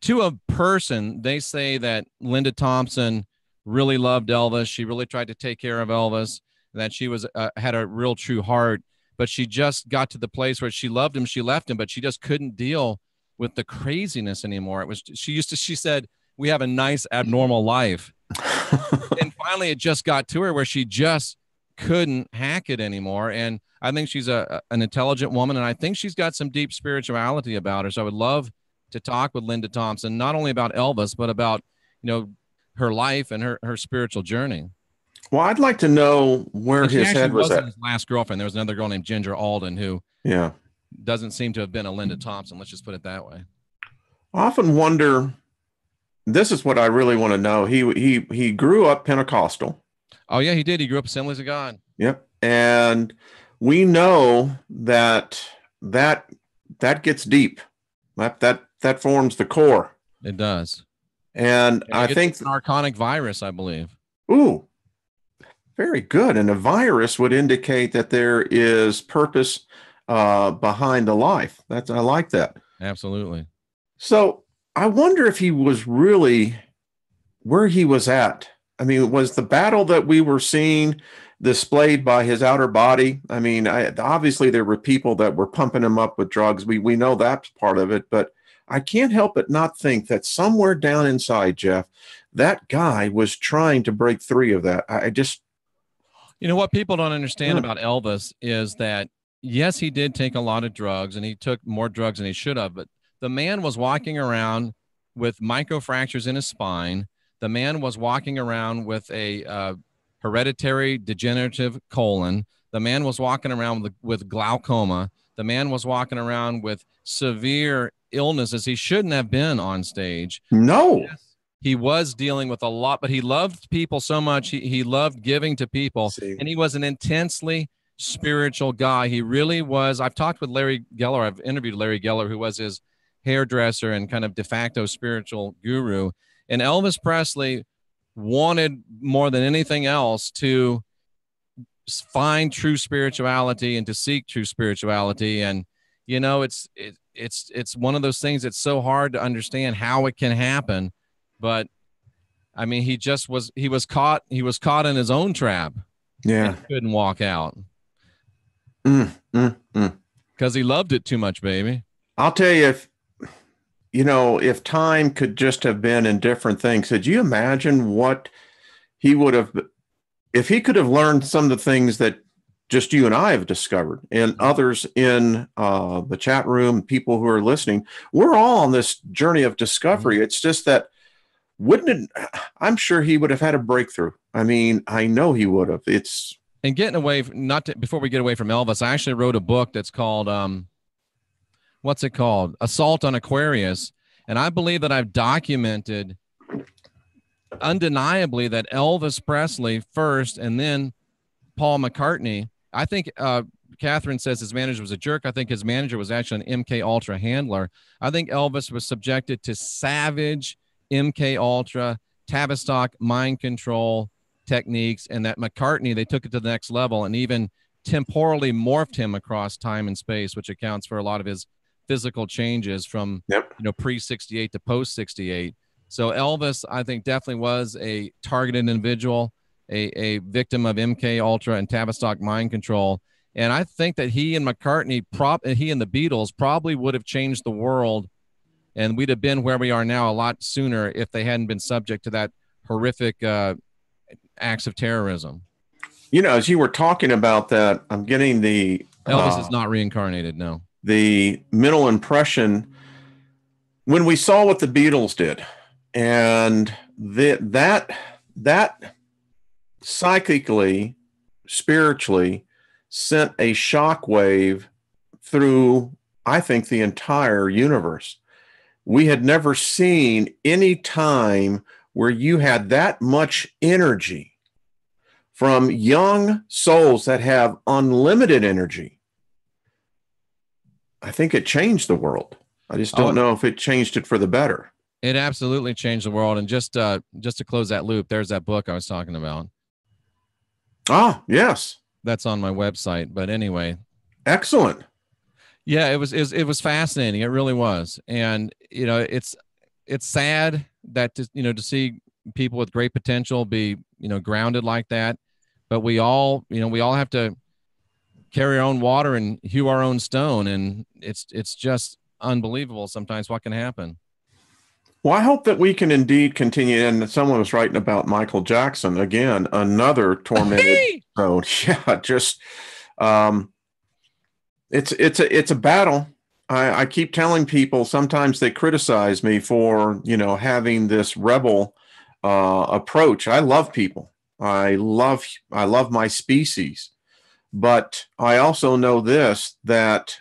to a person, they say that Linda Thompson really loved Elvis. She really tried to take care of Elvis, that she was had a real true heart. But she just got to the place where she loved him. She left him, but she just couldn't deal with the craziness anymore. She said, we have a nice abnormal life. And finally, it just got to her where she just couldn't hack it anymore. And I think she's an intelligent woman, and I think she's got some deep spirituality about her. So I would love to talk with Linda Thompson, not only about Elvis, but about, her life and her spiritual journey. Well, I'd like to know where his head was at. His last girlfriend. There was another girl named Ginger Alden who doesn't seem to have been a Linda Thompson. Let's just put it that way. I often wonder, this is what I really want to know. He grew up Pentecostal. Oh, yeah, he did. He grew up Assemblies of God. Yep. And we know that gets deep. That forms the core. It does. And I think it's an archonic virus, I believe. Ooh, very good. And a virus would indicate that there is purpose behind the life. I like that. Absolutely. So I wonder if he was really where he was at. I mean, was the battle that we were seeing displayed by his outer body? I mean, obviously there were people that were pumping him up with drugs. We know that's part of it, but I can't help but not think that somewhere down inside, Jeff, that guy was trying to break free of that. What people don't understand about Elvis is that, yes, he did take a lot of drugs, and he took more drugs than he should have, but the man was walking around with microfractures in his spine. The man was walking around with a hereditary degenerative colon. The man was walking around with glaucoma. The man was walking around with severe illnesses. He shouldn't have been on stage. No. Yes, he was dealing with a lot, but he loved people so much. He loved giving to people, and he was an intensely spiritual guy. He really was. I've talked with Larry Geller. I've interviewed Larry Geller, who was his hairdresser and kind of de facto spiritual guru. And Elvis Presley wanted more than anything else to find true spirituality and to seek true spirituality. And, it's one of those things that's so hard to understand how it can happen. But I mean, he was caught in his own trap. Yeah. And couldn't walk out. Because he loved it too much, baby. I'll tell you, if time could just have been in different things, could you imagine what he would have, if he could have learned some of the things that just you and I have discovered, and others in the chat room, people who are listening? We're all on this journey of discovery. It's just that, I'm sure he would have had a breakthrough. I mean, I know he would have. And getting away, before we get away from Elvis, I actually wrote a book that's called, what's it called? Assault on Aquarius. And I believe that I've documented undeniably that Elvis Presley first, and then Paul McCartney. I think Catherine says his manager was a jerk. I think his manager was actually an MK Ultra handler. I think Elvis was subjected to savage MK Ultra, Tavistock mind control techniques, and that McCartney, they took it to the next level and even temporally morphed him across time and space, which accounts for a lot of his physical changes from pre-68 to post-68. So Elvis, I think, definitely was a targeted individual, a victim of MK Ultra and Tavistock mind control. And I think that he and McCartney, he and the Beatles probably would have changed the world, and we'd have been where we are now a lot sooner if they hadn't been subject to that horrific acts of terrorism. As you were talking about that, I'm getting the Elvis is not reincarnated. No, the mental impression when we saw what the Beatles did, and that psychically, spiritually sent a shockwave through, I think, the entire universe. We had never seen any time where you had that much energy from young souls that have unlimited energy. I think it changed the world. I just don't know if it changed it for the better. It absolutely changed the world. And just to close that loop, there's that book I was talking about. Ah, yes. That's on my website. But anyway. Excellent. Yeah, it was fascinating. It really was. And, you know, it's sad that, to see people with great potential be, grounded like that. But we all have to carry our own water and hew our own stone. And it's just unbelievable sometimes what can happen. Well, I hope that we can indeed continue. And someone was writing about Michael Jackson, again, another tormented. So yeah, just it's a battle. I keep telling people, sometimes they criticize me for, having this rebel approach. I love people. I love my species, but I also know this, that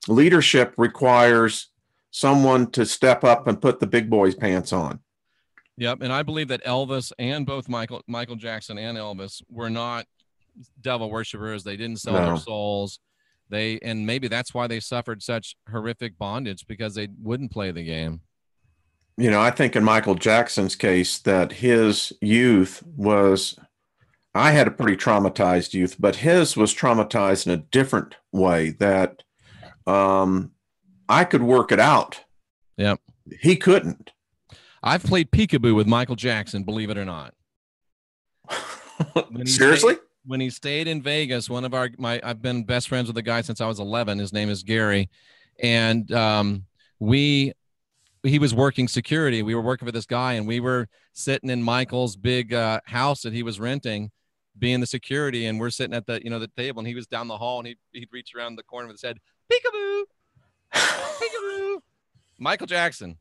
leadership requires someone to step up and put the big boy's pants on. Yep. And I believe that Elvis and both Michael Jackson and Elvis were not devil worshipers. They didn't sell their souls. And maybe that's why they suffered such horrific bondage, because they wouldn't play the game. I think in Michael Jackson's case that his youth was, I had a pretty traumatized youth, but his was traumatized in a different way, that I could work it out. Yep. He couldn't. I've played peekaboo with Michael Jackson, believe it or not. Seriously? When he stayed in Vegas, I've been best friends with the guy since I was 11. His name is Gary. And he was working security. We were working for this guy, and we were sitting in Michael's big house that he was renting, being the security. And we're sitting at the table, and he was down the hall, and he'd reach around the corner with his head, peekaboo, peekaboo. Michael Jackson,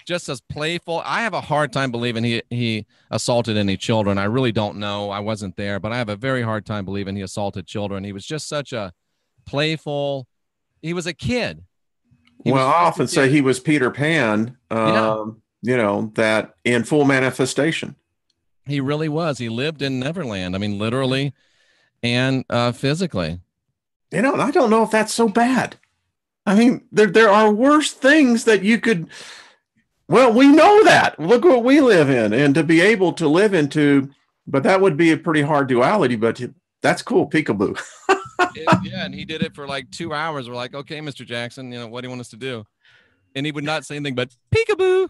just as playful. I have a hard time believing he assaulted any children. I really don't know. I wasn't there, but I have a very hard time believing he assaulted children. He was just such a playful. He was a kid. I often say he was Peter Pan, that in full manifestation. He really was. He lived in Neverland. I mean, literally and physically. I don't know if that's so bad. I mean, there are worse things that you could. Well, we know that. Look what we live in, and to be able to live into, but that would be a pretty hard duality. But that's cool, peekaboo. Yeah, and he did it for like 2 hours. We're like, okay, Mr. Jackson, what do you want us to do? And he would not say anything but peekaboo.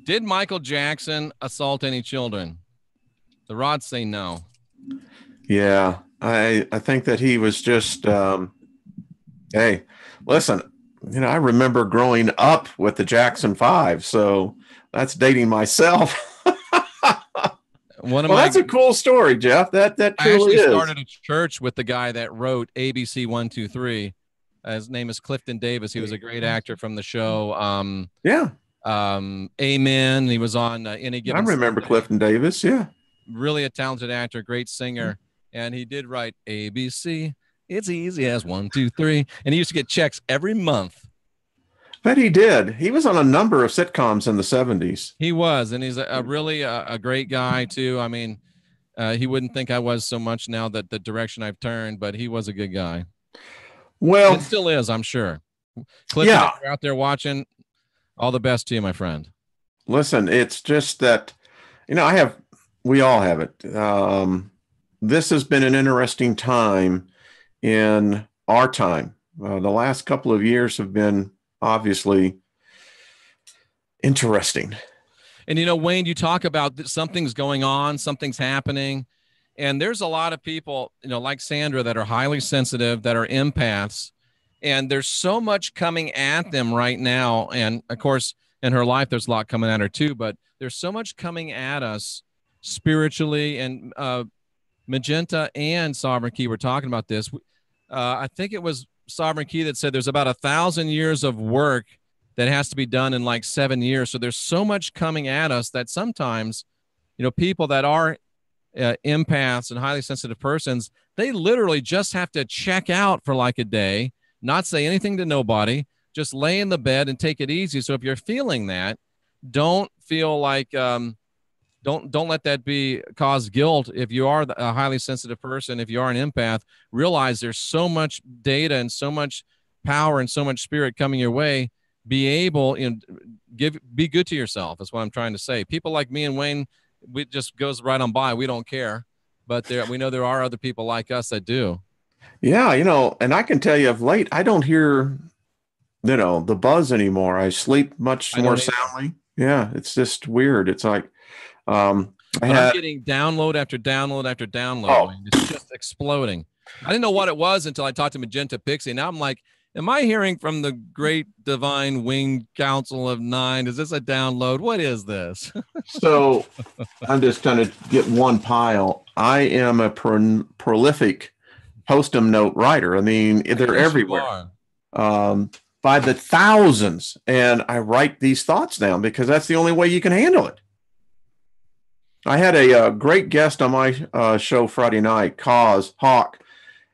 Did Michael Jackson assault any children? The rods say no. Yeah, I think that he was just, hey, listen, I remember growing up with the Jackson 5, so that's dating myself. That's a cool story, Jeff. That truly I actually is. Started a church with the guy that wrote ABC 123. His name is Clifton Davis. He was a great actor from the show. Amen. He was on Any Given I remember Sunday. Clifton Davis. Yeah. Really a talented actor, great singer. And he did write ABC. It's easy as 1, 2, 3. And he used to get checks every month. But he did. He was on a number of sitcoms in the 70s. He was. And he's a really a great guy, too. I mean, he wouldn't think I was so much now that the direction I've turned, but he was a good guy. Well, it still is, I'm sure. Clifton, if you're out there watching, all the best to you, my friend. Listen, it's just that, we all have it. This has been an interesting time in our time. The last couple of years have been obviously interesting. And, Wayne, you talk about something's going on, something's happening. And there's a lot of people, like Sandra, that are highly sensitive, that are empaths. And there's so much coming at them right now. And, of course, in her life, there's a lot coming at her, too. But there's so much coming at us spiritually. And Magenta and Sovereign Key were talking about this. I think it was Sovereign Key that said there's about 1,000 years of work that has to be done in like 7 years. So there's so much coming at us that sometimes, people that are empaths and highly sensitive persons, they literally just have to check out for like a day, not say anything to nobody, just lay in the bed and take it easy. So if you're feeling that, don't feel like, don't let that cause guilt. If you are a highly sensitive person, if you are an empath, realize there's so much data and so much power and so much spirit coming your way. Be able, be good to yourself. That's what I'm trying to say. People like me and Wayne, we just goes right on by. We don't care, but we know there are other people like us that do. Yeah. And I can tell you of late, I don't hear, the buzz anymore. I sleep much more soundly. Yeah. It's just weird. It's like, I'm getting download after download after download. Oh. It's just exploding. I didn't know what it was until I talked to Magenta Pixie. Now I'm like, am I hearing from the great divine winged council of 9? Is this a download? What is this? So I'm just going to get one pile. I am a prolific post-em note writer. I mean, they're everywhere. By the thousands. And I write these thoughts down because that's the only way you can handle it. I had a great guest on my show Friday night, Hawk,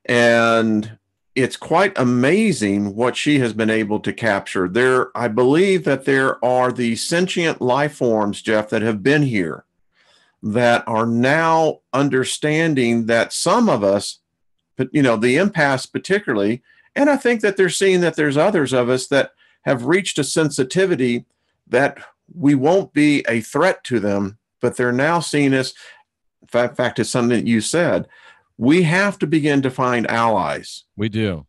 and it's quite amazing what she has been able to capture. I believe that there are the sentient life forms, Jeff, that have been here that are now understanding that some of us, but the empaths particularly, and I think that they're seeing that there's others of us that have reached a sensitivity that we won't be a threat to them, but they're now seeing us. In fact, it's something that you said. We have to begin to find allies. We do.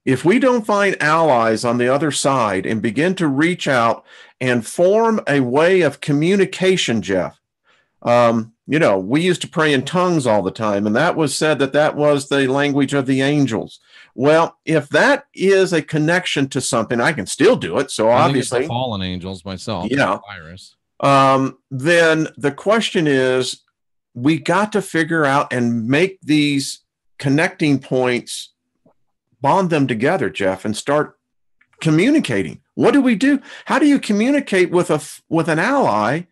If we don't find allies on the other side and begin to reach out and form a way of communication, Jeff, we used to pray in tongues all the time, and that was said that was the language of the angels. Well, if that is a connection to something, I can still do it. So obviously, I think it's the fallen angels myself. Yeah. Virus. Then the question is, we got to figure out and make these connecting points, bond them together, Jeff, and start communicating. What do we do? How do you communicate with an ally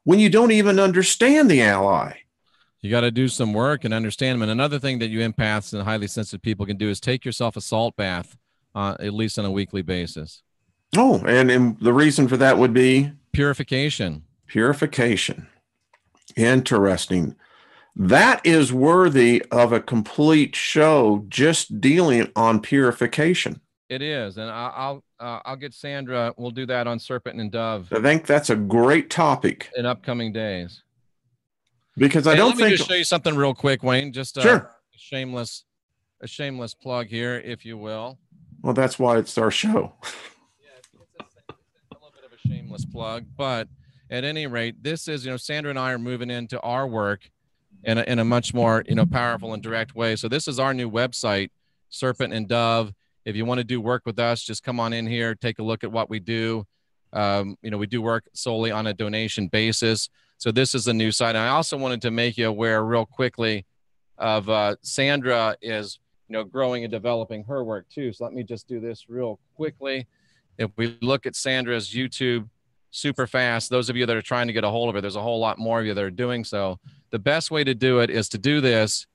when you don't even understand the ally? You got to do some work and understand them. And another thing that you empaths and highly sensitive people can do is take yourself a salt bath, at least on a weekly basis. Oh, and the reason for that would be? Purification. Purification. Interesting. That is worthy of a complete show just dealing on purification. It is. And I'll get Sandra. We'll do that on Serpent and Dove. I think that's a great topic. In upcoming days. Because let me just show you something real quick, Wayne. Just sure. a shameless plug here, if you will. Well, that's why it's our show. Yeah, it's a little bit of a shameless plug, but at any rate, this is, Sandra and I are moving into our work in a much more, powerful and direct way. So this is our new website, Serpent and Dove. If you want to do work with us, just come on in here, take a look at what we do. We do work solely on a donation basis. So this is a new site. And I also wanted to make you aware real quickly of Sandra is, growing and developing her work too. So let me just do this real quickly. If we look at Sandra's YouTube super fast, those of you that are trying to get a hold of her, there's a whole lot more of you that are doing so. The best way to do it is to do this.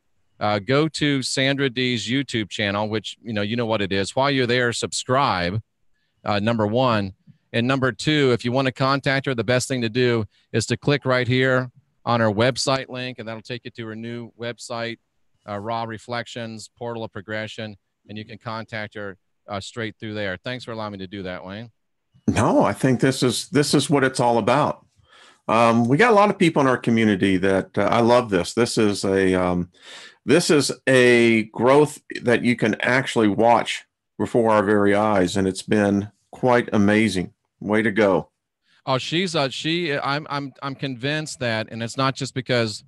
Go to Sandra D's YouTube channel, which, you know what it is. While you're there, subscribe, number one. And number two, if you want to contact her, the best thing to do is to click right here on her website link, and that'll take you to her new website, Raw Reflections, Portal of Progression, and you can contact her straight through there. Thanks for allowing me to do that, Wayne. No, I think this is what it's all about. We got a lot of people in our community that I love this. This is a growth that you can actually watch before our very eyes, and it's been quite amazing. Way to go. Oh, I'm convinced that, and it's not just because,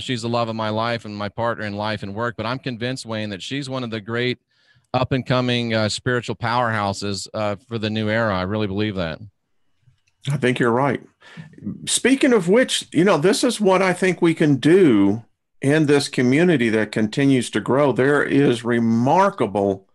she's the love of my life and my partner in life and work, but I'm convinced, Wayne, that she's one of the great up and coming spiritual powerhouses for the new era. I really believe that. I think you're right. Speaking of which, this is what I think we can do in this community that continues to grow. There is remarkable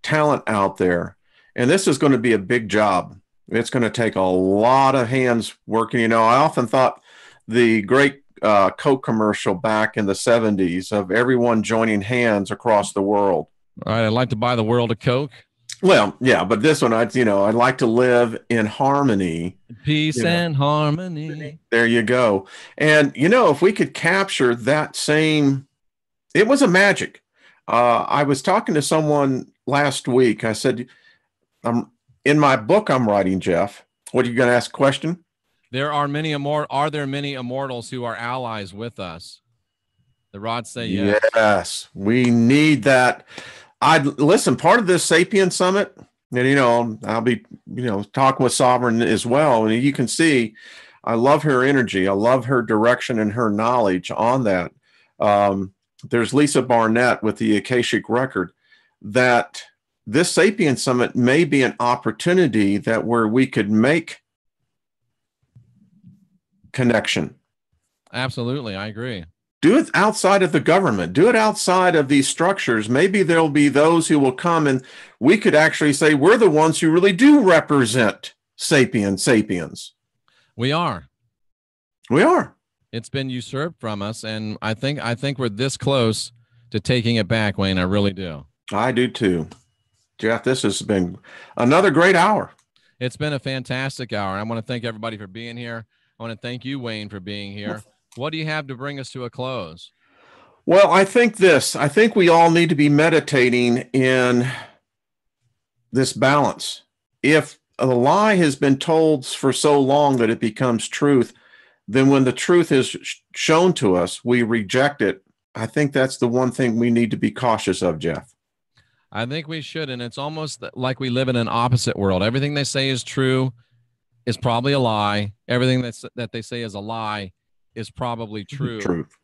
talent out there. And this is going to be a big job. It's going to take a lot of hands working. You know, I often thought the great Coke commercial back in the 70s of everyone joining hands across the world. All right, I'd like to buy the world of Coke. Well, yeah, but this one, I'd like to live in harmony. Peace and harmony. There you go. And, if we could capture that same, it was a magic. I was talking to someone last week. I said, in my book I'm writing, Jeff, what are you going to ask a question? Are there many immortals who are allies with us? The rods say yes. Yes, we need that. Listen, part of this Sapien Summit, and I'll be, talking with Sovereign as well. And you can see, I love her energy. I love her direction and her knowledge on that. There's Lisa Barnett with the Akashic Record, that this Sapien Summit may be an opportunity that where we could make connection. Absolutely. I agree. Do it outside of the government. Do it outside of these structures. Maybe there'll be those who will come and we could actually say we're the ones who really do represent sapiens. We are. We are. It's been usurped from us, and I think we're this close to taking it back, Wayne. I really do. I do too. Jeff, this has been another great hour. It's been a fantastic hour. I want to thank everybody for being here. I want to thank you, Wayne, for being here. What do you have to bring us to a close? Well, I think we all need to be meditating in this balance. If a lie has been told for so long that it becomes truth, then when the truth is shown to us, we reject it. I think that's the one thing we need to be cautious of, Jeff. I think we should, and it's almost like we live in an opposite world. Everything they say is true is probably a lie. Everything that they say is a lie is probably true. Truth.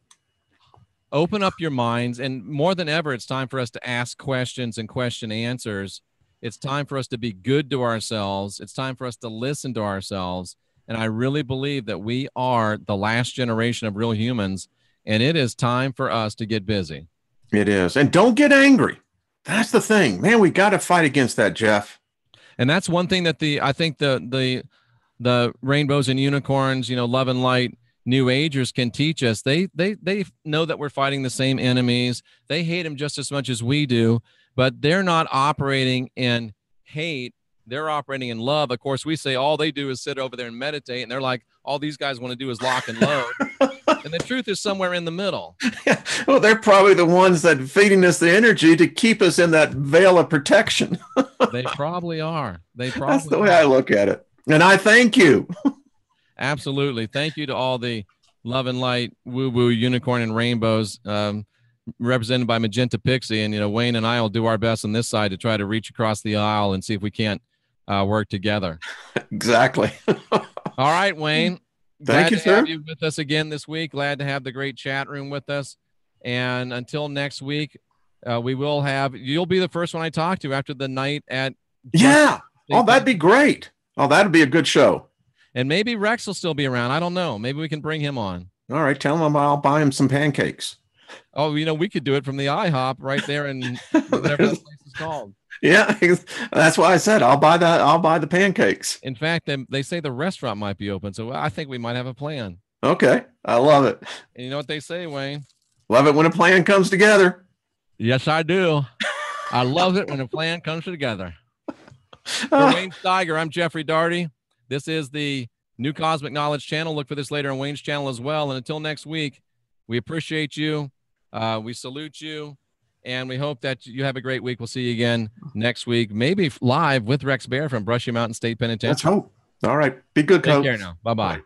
Open up your minds, and more than ever, it's time for us to ask questions and question answers. It's time for us to be good to ourselves. It's time for us to listen to ourselves. And I really believe that we are the last generation of real humans, and it is time for us to get busy. It is. And don't get angry. That's the thing, man. We got to fight against that, Jeff. And that's one thing that I think the rainbows and unicorns, love and light, New Agers can teach us. They know that we're fighting the same enemies. They hate them just as much as we do, but they're not operating in hate. They're operating in love. Of course, we say all they do is sit over there and meditate, and they're like, all these guys want to do is lock and load. And the truth is somewhere in the middle. Well, they're probably the ones that are feeding us the energy to keep us in that veil of protection. They probably are. That's the way I look at it. And I thank you. Absolutely. Thank you to all the love and light, woo-woo, unicorn and rainbows, represented by Magenta Pixie. And, Wayne and I will do our best on this side to try to reach across the aisle and see if we can't work together. Exactly. All right, Wayne. Thank you, Glad to sir. have you with us again this week. Glad to have the great chat room with us. And until next week, you'll be the first one I talk to after the night at. Yeah. Oh, that'd be great. Oh, that'd be a good show. And maybe Rex will still be around. I don't know. Maybe we can bring him on. All right. Tell him I'll buy him some pancakes. Oh, we could do it from the IHOP right there in whatever that place is called. Yeah, that's why I said I'll buy the pancakes. In fact, they say the restaurant might be open, so I think we might have a plan. Okay, I love it. And you know what they say, Wayne? Love it when a plan comes together. Yes, I do. I love it when a plan comes together. For Wayne Steiger, I'm Jeffrey Daugherty. This is the New Cosmic Knowledge channel. Look for this later on Wayne's channel as well. And until next week, we appreciate you. We salute you. And we hope that you have a great week. We'll see you again next week, maybe live with Rex Bear from Brushy Mountain State Penitentiary. Let's hope. All right. Be good, Take Coach. care now. Bye-bye. Bye.